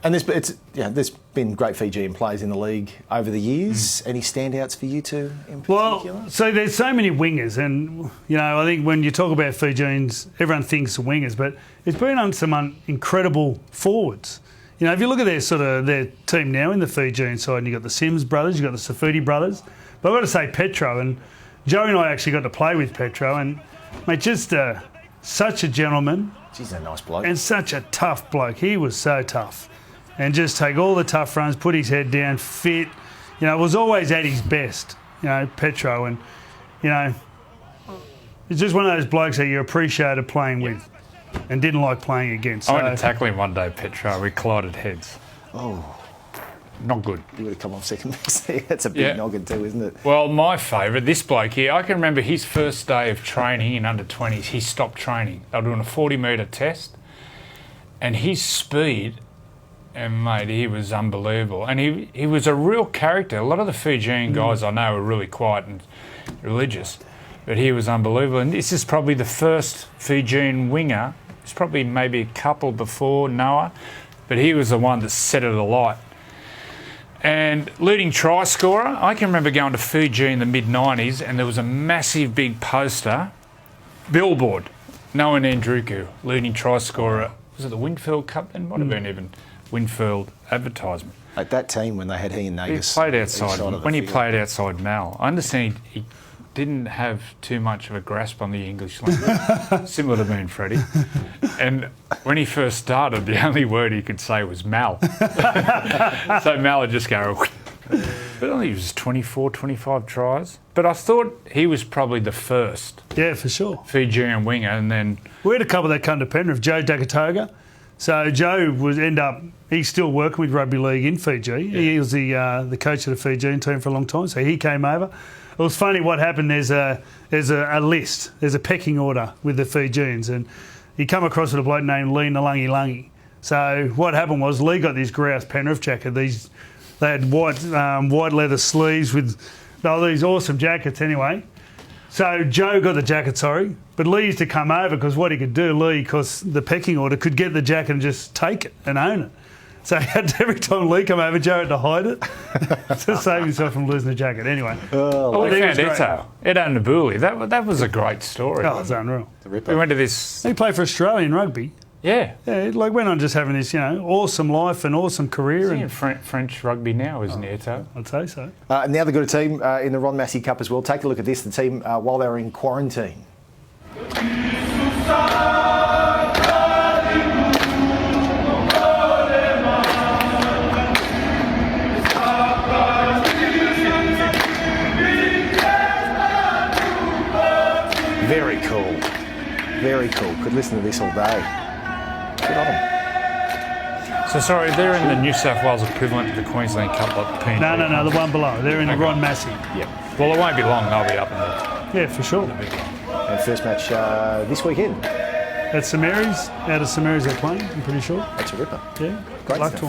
And there's been great Fijian players in the league over the years. Any standouts for you two in particular? Well, so there's so many wingers, and I think when you talk about Fijians, everyone thinks of wingers, but it's been on some incredible forwards. If you look at their team now in the Fijian side, and you've got the Sims brothers, you've got the Safudi brothers, but I've got to say Petro, and Joe and I actually got to play with Petro, and mate, just such a gentleman. He's a nice bloke. And such a tough bloke. He was so tough. And just take all the tough runs, put his head down, fit. Was always at his best, Petro. And, it's just one of those blokes that you appreciated playing with and didn't like playing against. I went to tackle him one day, Petro. We collided heads. Oh. Not good. You would have come off second best. That's a big noggin too, isn't it? Well, my favourite, this bloke here, I can remember his first day of training in under-20s. He stopped training. They were doing a 40-metre test. And his speed... And, mate, he was unbelievable. And he was a real character. A lot of the Fijian guys I know are really quiet and religious, but he was unbelievable. And this is probably the first Fijian winger. There's probably maybe a couple before Noah, but he was the one that set it alight. And leading try scorer, I can remember going to Fiji in the mid-90s and there was a massive big poster, billboard, Noah Nandruku, leading try scorer. Was it the Winfield Cup then? Might have been even... Winfield advertisement. At that team when they had he and Nagus. He played outside. When he played outside Mal, I understand he didn't have too much of a grasp on the English language, similar to me and Freddie. And when he first started, the only word he could say was Mal. So Mal would just go. But I think he was 24, 25 tries. But I thought he was probably the first. Yeah, for sure. Fijian winger, and then we had a couple that come to Penrith. Joe Dakatoga. So Joe he's still working with rugby league in Fiji. Yeah. He was the coach of the Fijian team for a long time. So he came over. It was funny what happened. There's a list. There's a pecking order with the Fijians, and he come across with a bloke named Lee Nalangi Langi. So what happened was Lee got this grouse Penrith jacket. They had white leather sleeves with these awesome jackets anyway. So Joe got the jacket, but Lee used to come over because what he could do, because the pecking order, could get the jacket and just take it and own it. So every time Lee come over, Joe had to hide it to save himself from losing the jacket. Anyway. We found Edo Nabuli. That was a great story. Oh, it's unreal. We went to this... He played for Australian rugby. Yeah. Yeah, went on just having this, awesome life and awesome career. He's in French rugby now, isn't he, Eto? I'd say so. And now they've got a team in the Ron Massey Cup as well. Take a look at this, the team while they were in quarantine. Very cool. Very cool. Could listen to this all day. Good on them. So, sorry, they're in the New South Wales equivalent to the Queensland Cup, like PNG? No, the one below. They're in the Ron Massey. Yep. Well, it won't be long. They'll be up in the... Yeah, for sure. And first match this weekend. At St Mary's. Out of St Mary's they're playing, I'm pretty sure. That's a ripper. Yeah. Great luck stuff. to them.